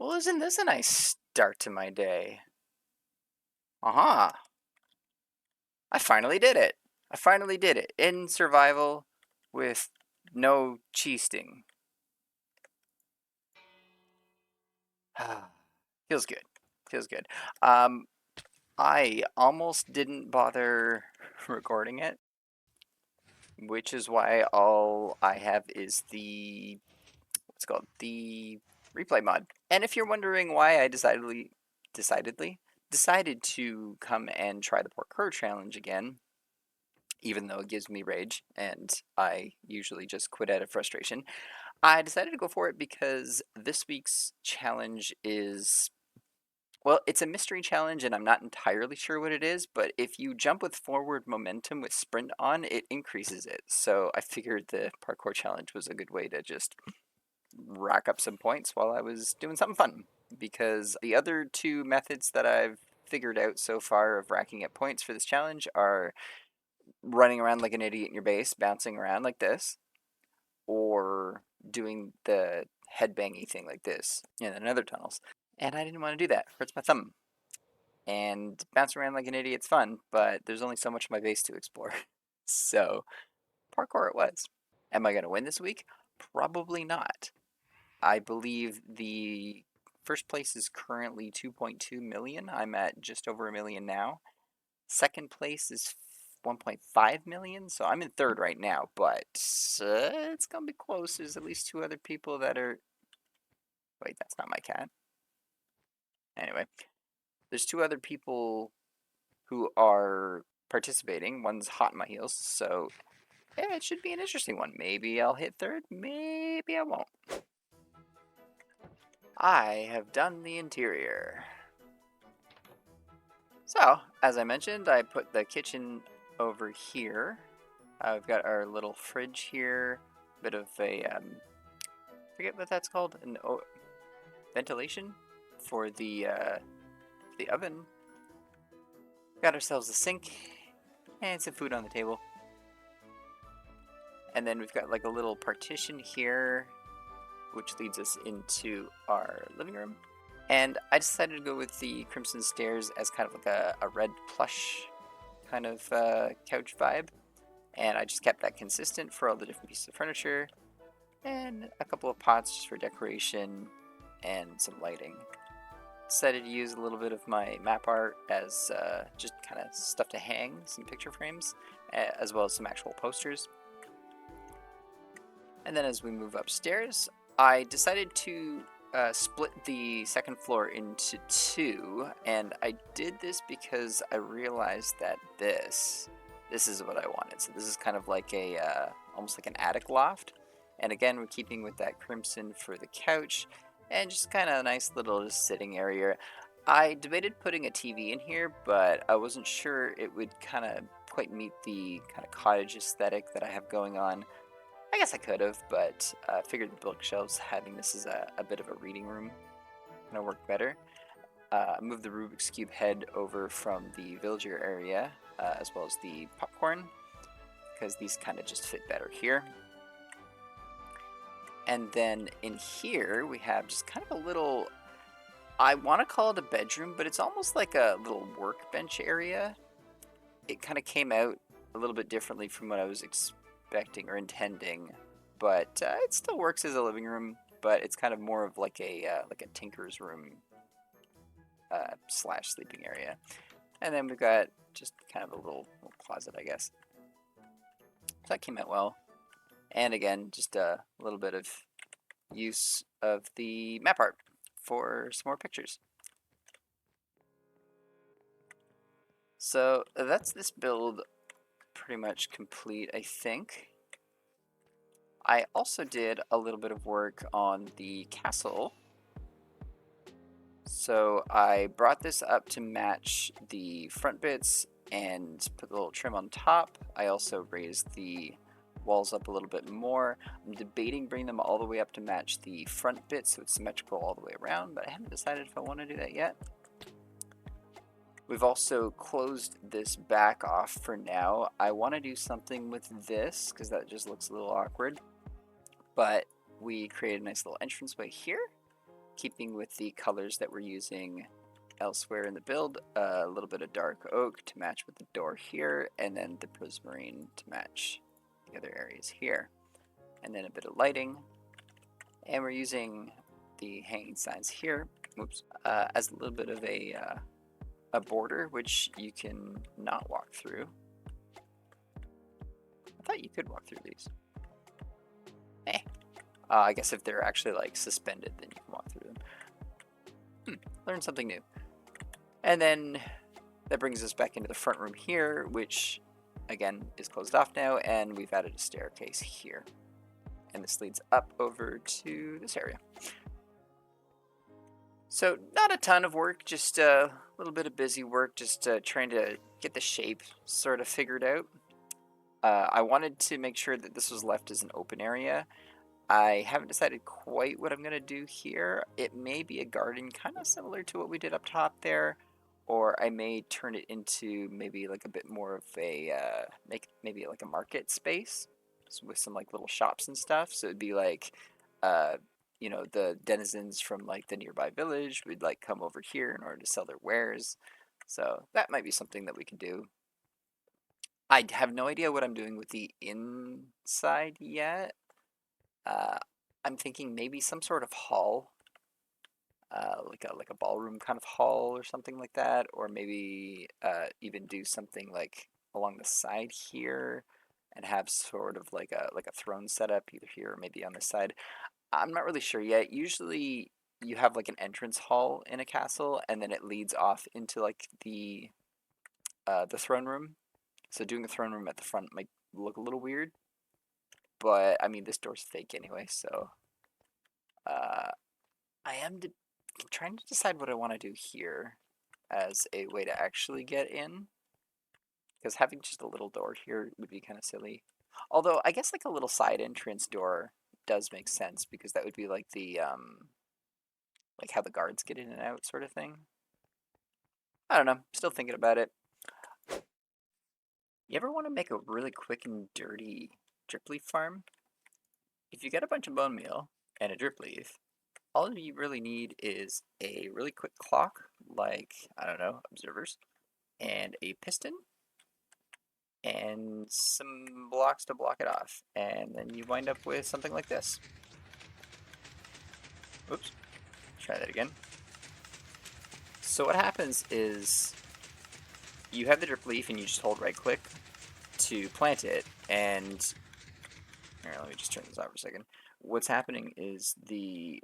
Well, isn't this a nice start to my day? Aha! I finally did it! I finally did it in survival with no cheesting. Feels good. Feels good. Um, I almost didn't bother recording it, which is why all I have is the what's it called the replay mod. And if you're wondering why I decided to come and try the parkour challenge again, even though it gives me rage and I usually just quit out of frustration, I decided to go for it because this week's challenge is, well, it's a mystery challenge and I'm not entirely sure what it is, but if you jump with forward momentum with sprint on, it increases it. So I figured the parkour challenge was a good way to just rack up some points while I was doing something fun. Because the other two methods that I've figured out so far of racking up points for this challenge are running around like an idiot in your base, bouncing around like this, or doing the headbangy thing like this in another tunnels. And I didn't want to do that. It hurts my thumb. And bouncing around like an idiot's fun, but there's only so much of my base to explore. So, parkour it was. Am I going to win this week? Probably not. I believe the first place is currently 2.2 million. I'm at just over a million now. Second place is 1.5 million, so I'm in third right now, but it's gonna be close. There's at least two other people that are. Wait, that's not my cat. Anyway, there's two other people who are participating. One's hot in my heels, so yeah, it should be an interesting one. Maybe I'll hit third, maybe I won't. I have done the interior. So, as I mentioned, I put the kitchen over here. We've got our little fridge here, bit of a, forget what that's called, an ventilation for the oven. Got ourselves a sink and some food on the table. And then we've got like a little partition here, which leads us into our living room. And I decided to go with the Crimson Stairs as kind of like a red plush kind of couch vibe. And I just kept that consistent for all the different pieces of furniture. And a couple of pots just for decoration and some lighting. Decided to use a little bit of my map art as just kind of stuff to hang, some picture frames, as well as some actual posters. And then as we move upstairs, I decided to split the second floor into two, and I did this because I realized that this is what I wanted. So this is kind of like a almost like an attic loft, and again we're keeping with that crimson for the couch, and just kind of a nice little just sitting area. I debated putting a TV in here, but I wasn't sure it would kind of quite meet the kind of cottage aesthetic that I have going on. I guess I could have, but I figured the bookshelves, having this as a bit of a reading room, gonna work better. I moved the Rubik's Cube head over from the villager area, as well as the popcorn, because these kind of just fit better here. And then in here, we have just kind of a little, I want to call it a bedroom, but it's almost like a little workbench area. It kind of came out a little bit differently from what I was expecting or intending, but it still works as a living room, but it's kind of more of like a tinker's room slash sleeping area. And then we've got just kind of a little closet, I guess. So that came out well. And again, just a little bit of use of the map art for some more pictures. So that's this build pretty much complete, I think. I also did a little bit of work on the castle. So I brought this up to match the front bits and put a little trim on top. I also raised the walls up a little bit more. I'm debating bringing them all the way up to match the front bit so it's symmetrical all the way around, but I haven't decided if I want to do that yet. We've also closed this back off for now. I want to do something with this because that just looks a little awkward, but we created a nice little entranceway here. keeping with the colors that we're using elsewhere in the build, a little bit of dark oak to match with the door here, and then the prismarine to match the other areas here. And then a bit of lighting. And we're using the hanging signs here, as a little bit of a border, which you can not walk through. I thought you could walk through these. I guess if they're actually like suspended, then you can walk through them. Learn something new. And then that brings us back into the front room here, which again is closed off now, and we've added a staircase here. And this leads up over to this area. So not a ton of work, just a little bit of busy work, just trying to get the shape sort of figured out. I wanted to make sure that this was left as an open area. I haven't decided quite what I'm going to do here. It may be a garden kind of similar to what we did up top there, or I may turn it into maybe like a bit more of a, maybe like a market space with some like little shops and stuff. So it'd be like, you know, the denizens from like the nearby village would like come over here in order to sell their wares. So that might be something that we can do. I have no idea what I'm doing with the inside yet. I'm thinking maybe some sort of hall, like a ballroom kind of hall or something like that, or maybe even do something like along the side here, and have sort of like a throne setup either here or maybe on this side. I'm not really sure yet. Usually you have like an entrance hall in a castle, and then it leads off into like the throne room. So doing a throne room at the front might look a little weird, but I mean this door's fake anyway, so I am trying to decide what I want to do here as a way to actually get in, because having just a little door here would be kind of silly. Although I guess like a little side entrance door does make sense, because that would be like the like how the guards get in and out sort of thing. I don't know, still thinking about it. You ever want to make a really quick and dirty drip leaf farm? If you get a bunch of bone meal and a drip leaf, all you really need is a really quick clock, like, I don't know, observers, and a piston, and some blocks to block it off. And then you wind up with something like this. Oops, try that again. So what happens is you have the drip leaf and you just hold right click to plant it, and here, let me just turn this off for a second. What's happening is the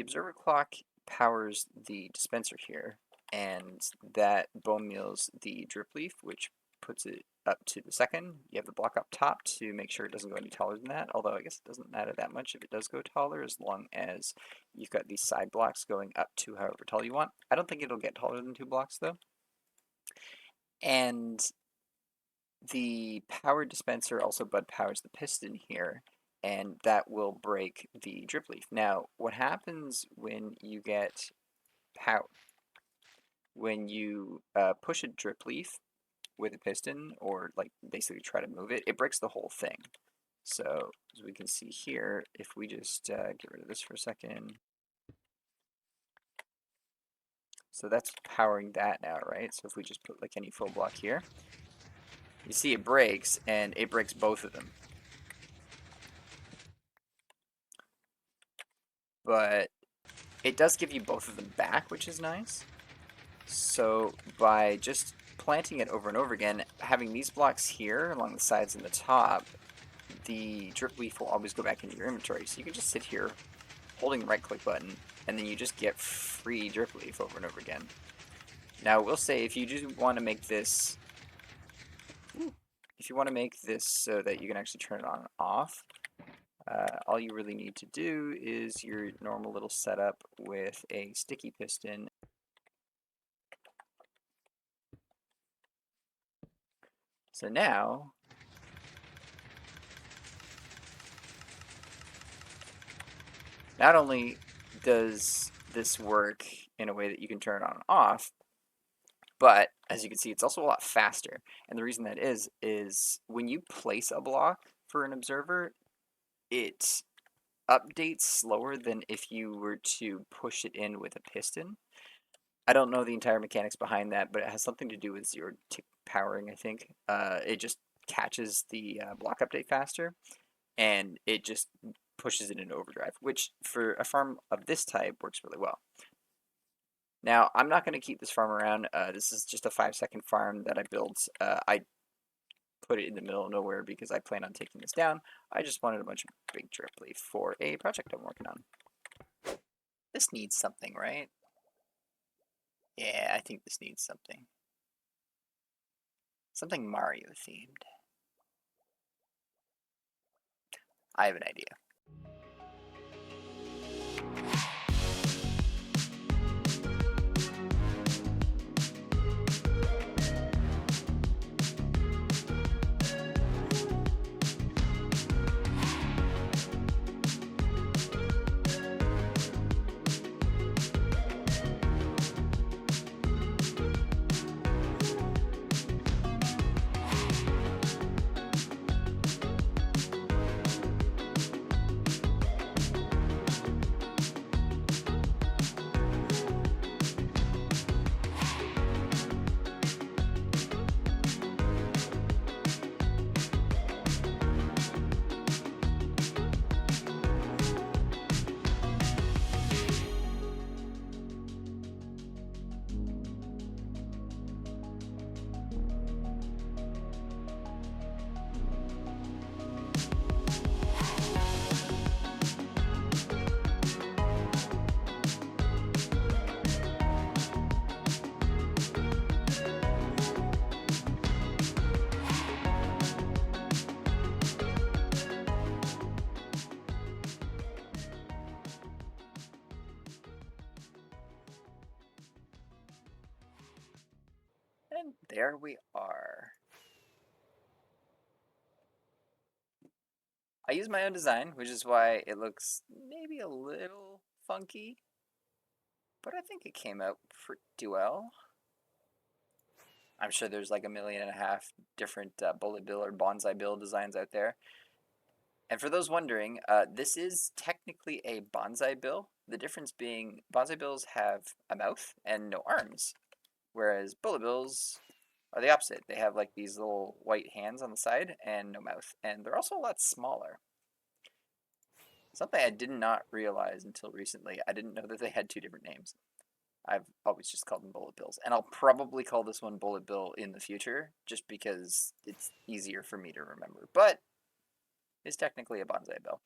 observer clock powers the dispenser here, and that bone meals the drip leaf, which puts it up to the second. You have the block up top to make sure it doesn't go any taller than that, although I guess it doesn't matter that much if it does go taller, as long as you've got these side blocks going up to however tall you want. I don't think it'll get taller than 2 blocks though. And the power dispenser also bud powers the piston here, and that will break the drip leaf. Now, what happens when you get power? When you push a drip leaf with a piston, or like basically try to move it, it breaks the whole thing. So as we can see here, if we just get rid of this for a second. So that's powering that now, right? So if we just put like any full block here, you see it breaks, and it breaks both of them. But it does give you both of them back, which is nice. So by just planting it over and over again, having these blocks here along the sides and the top, the drip leaf will always go back into your inventory. So you can just sit here holding the right click button, and then you just get free drip leaf over and over again. Now, we'll say if you do want to make this, so that you can actually turn it on and off, all you really need to do is your normal little setup with a sticky piston. So now, not only does this work in a way that you can turn it on and off, but as you can see, it's also a lot faster. And the reason that is when you place a block for an observer, it updates slower than if you were to push it in with a piston. I don't know the entire mechanics behind that, but it has something to do with zero tick powering, I think. It just catches the block update faster, and it just pushes it into overdrive, which for a farm of this type works really well. Now, I'm not going to keep this farm around. This is just a 5-second farm that I built. I put it in the middle of nowhere because I plan on taking this down. I just wanted a bunch of big drip leaf for a project I'm working on. This needs something, right? Yeah, I think this needs something. Something Mario themed. I have an idea. And there we are. I use my own design, which is why it looks maybe a little funky, but I think it came out pretty well. I'm sure there's like 1.5 million different bullet bill or bonsai bill designs out there. And for those wondering, this is technically a bonsai bill. The difference being bonsai bills have a mouth and no arms, whereas bullet bills are the opposite. They have like these little white hands on the side and no mouth, and they're also a lot smaller. Something I did not realize until recently. I didn't know that they had 2 different names. I've always just called them bullet bills, and I'll probably call this one bullet bill in the future, just because it's easier for me to remember. But it's technically a bonsai bill.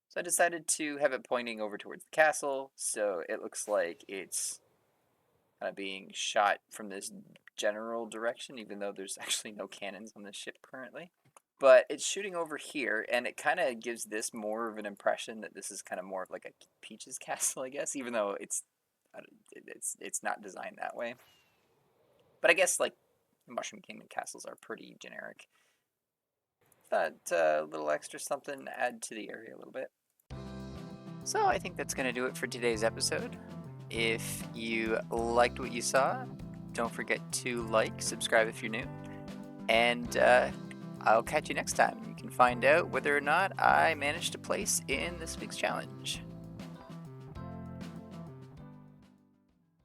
So I decided to have it pointing over towards the castle, so it looks like it's kind of being shot from this general direction, even though there's actually no cannons on this ship currently. But it's shooting over here, and it kind of gives this more of an impression that this is kind of more of like a Peach's castle, I guess, even though it's not designed that way. But I guess like Mushroom Kingdom castles are pretty generic. Thought a little extra something to add to the area a little bit. So I think that's going to do it for today's episode. If you liked what you saw, don't forget to like, subscribe if you're new, and I'll catch you next time. You can find out whether or not I managed to place in this week's challenge.